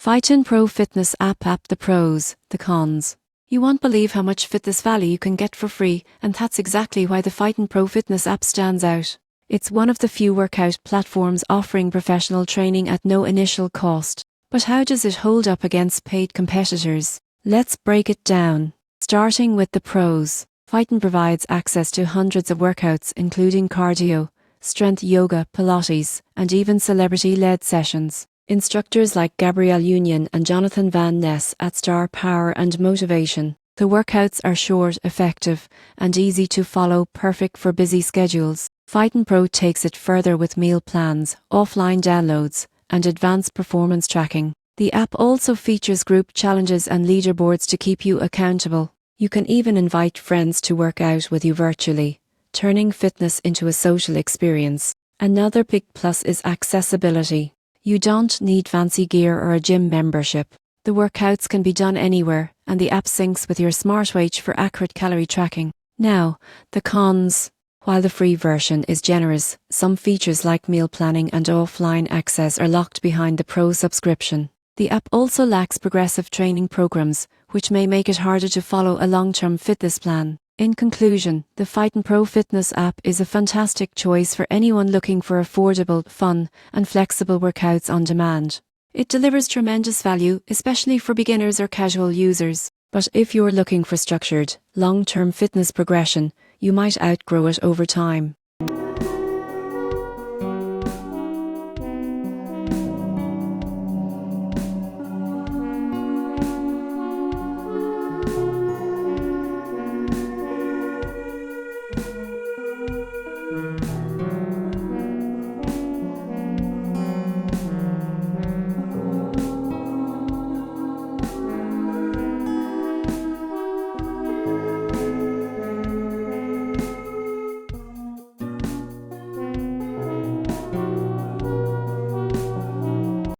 FitOn Pro Fitness app. The pros, the cons. You won't believe how much fitness value you can get for free, and that's exactly why the FitOn Pro Fitness app stands out. It's one of the few workout platforms offering professional training at no initial cost. But how does it hold up against paid competitors? Let's break it down. Starting with the pros. FitOn provides access to hundreds of workouts including cardio, strength yoga, Pilates, and even celebrity-led sessions. Instructors like Gabrielle Union and Jonathan Van Ness at Star Power and Motivation. The workouts are short, effective, and easy to follow, perfect for busy schedules. FitOn Pro takes it further with meal plans, offline downloads, and advanced performance tracking. The app also features group challenges and leaderboards to keep you accountable. You can even invite friends to work out with you virtually, turning fitness into a social experience. Another big plus is accessibility. You don't need fancy gear or a gym membership. The workouts can be done anywhere, and the app syncs with your smartwatch for accurate calorie tracking. Now, the cons. While the free version is generous, some features like meal planning and offline access are locked behind the Pro subscription. The app also lacks progressive training programs, which may make it harder to follow a long-term fitness plan. In conclusion, the FitOn Pro Fitness app is a fantastic choice for anyone looking for affordable, fun, and flexible workouts on demand. It delivers tremendous value, especially for beginners or casual users. But if you're looking for structured, long-term fitness progression, you might outgrow it over time.